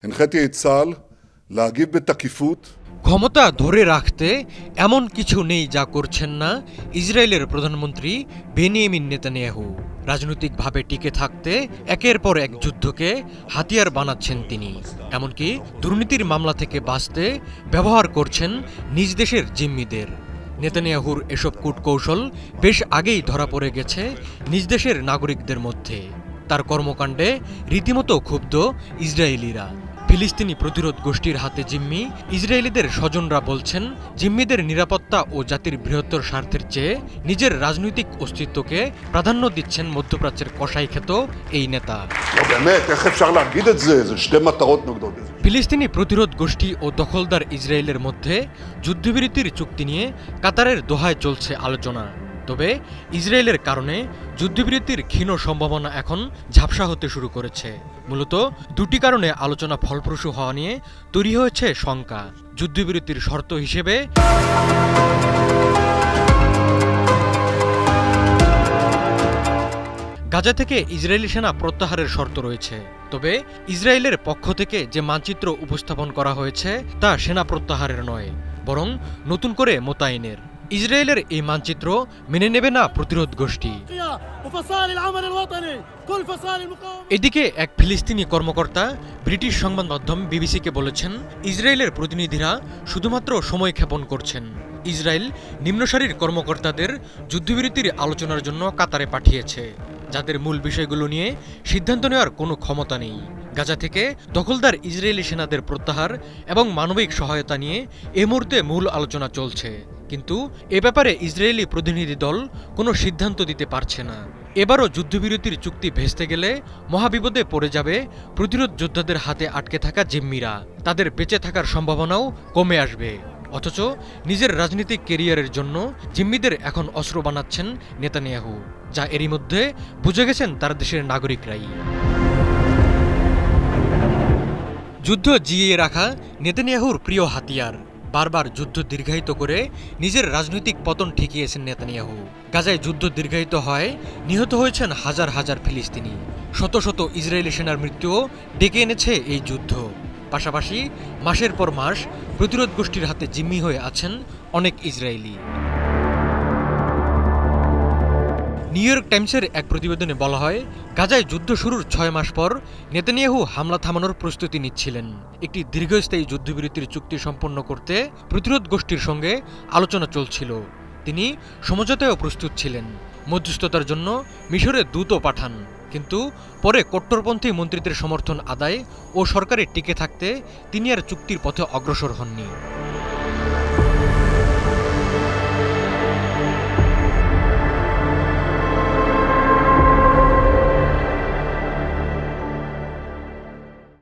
הנחיתי את צה"ל להגיב בתקיפות ক্ষমতা ধরে রাখতে এমন কিছু নেই যা করছেন না ইসরায়েলের প্রধানমন্ত্রী বেনিয়ামিন নেতানিয়াহু। রাজনৈতিকভাবে টিকে থাকতে একের পর এক যুদ্ধকে হাতিয়ার বানাচ্ছেন তিনি। এমনকি দুর্নীতির মামলা থেকে বাঁচতে ব্যবহার করছেন নিজ দেশের জিম্মিদের। নেতানিয়াহুর এসব কূটকৌশল বেশ আগেই ধরা পড়ে গেছে নিজ দেশের নাগরিকদের মধ্যে। তার কর্মকাণ্ডে রীতিমতো ক্ষুব্ধ ইসরায়েলিরা। ফিলিস্তিনি প্রতিরোধ গোষ্ঠীর হাতে জিম্মি ইসরায়েলিদের স্বজনরা বলছেন, জিম্মিদের নিরাপত্তা ও জাতির বৃহত্তর স্বার্থের চেয়ে নিজের রাজনৈতিক অস্তিত্বকে প্রাধান্য দিচ্ছেন মধ্যপ্রাচ্যের কসাইখ্যাত এই নেতা। ফিলিস্তিনি প্রতিরোধ গোষ্ঠী ও দখলদার ইসরায়েলের মধ্যে যুদ্ধবিরতির চুক্তি নিয়ে কাতারের দোহায় চলছে আলোচনা। তবে ইসরায়েলের কারণে যুদ্ধবিরতির ক্ষীণ সম্ভাবনা এখন ঝাপসা হতে শুরু করেছে। মূলত দুটি কারণে আলোচনা ফলপ্রসূ হওয়া নিয়ে তৈরি হয়েছে শঙ্কা। যুদ্ধবিরতির শর্ত হিসেবে গাজা থেকে ইসরায়েলি সেনা প্রত্যাহারের শর্ত রয়েছে। তবে ইসরায়েলের পক্ষ থেকে যে মানচিত্র উপস্থাপন করা হয়েছে তা সেনা প্রত্যাহারের নয়, বরং নতুন করে মোতায়েনের। ইসরায়েলের এই মানচিত্র মেনে নেবে না প্রতিরোধ গোষ্ঠী। এদিকে এক ফিলিস্তিনি কর্মকর্তা ব্রিটিশ সংবাদ মাধ্যম বিবিসিকে বলেছেন, ইসরায়েলের প্রতিনিধিরা শুধুমাত্র সময় ক্ষেপণ করছেন। ইসরায়েল নিম্নসারির কর্মকর্তাদের যুদ্ধবিরতির আলোচনার জন্য কাতারে পাঠিয়েছে, যাদের মূল বিষয়গুলো নিয়ে সিদ্ধান্ত নেওয়ার কোনো ক্ষমতা নেই। গাজা থেকে দখলদার ইসরায়েলি সেনাদের প্রত্যাহার এবং মানবিক সহায়তা নিয়ে এই মুহূর্তে মূল আলোচনা চলছে, কিন্তু এ ব্যাপারে ইসরায়েলি প্রতিনিধি দল কোনো সিদ্ধান্ত দিতে পারছে না। এবারও যুদ্ধবিরতির চুক্তি ভেস্তে গেলে মহাবিপদে পড়ে যাবে প্রতিরোধ যোদ্ধাদের হাতে আটকে থাকা জিম্মিরা। তাদের বেঁচে থাকার সম্ভাবনাও কমে আসবে। অথচ নিজের রাজনৈতিক কেরিয়ারের জন্য জিম্মিদের এখন অস্ত্র বানাচ্ছেন নেতানিয়াহু, যা এরই মধ্যে বুঝে গেছেন তার দেশের নাগরিকরাই। যুদ্ধ জিইয়ে রাখা নেতানিয়াহুর প্রিয় হাতিয়ার। বারবার যুদ্ধ দীর্ঘায়িত করে নিজের রাজনৈতিক পতন ঠেকিয়েছেন নেতানিয়াহু। গাজায় যুদ্ধ দীর্ঘায়িত হয় নিহত হয়েছেন হাজার হাজার ফিলিস্তিনি। শত শত ইসরায়েলি সেনার মৃত্যুও ডেকে এনেছে এই যুদ্ধ। পাশাপাশি মাসের পর মাস প্রতিরোধ গোষ্ঠীর হাতে জিম্মি হয়ে আছেন অনেক ইসরায়েলি। নিউ ইয়র্ক টাইমসের এক প্রতিবেদনে বলা হয়, গাজায় যুদ্ধ শুরুর 6 মাস পর নেতানিয়াহু হামলা থামানোর প্রস্তুতি নিচ্ছিলেন। একটি দীর্ঘস্থায়ী যুদ্ধবিরতির চুক্তি সম্পন্ন করতে প্রতিরোধ গোষ্ঠীর সঙ্গে আলোচনা চলছিল। তিনি সমঝোতায়ও প্রস্তুত ছিলেন। মধ্যস্থতার জন্য মিশরে দূতও পাঠান, কিন্তু পরে কট্টরপন্থী মন্ত্রীদের সমর্থন আদায় ও সরকারে টিকে থাকতে তিনি আর চুক্তির পথে অগ্রসর হননি।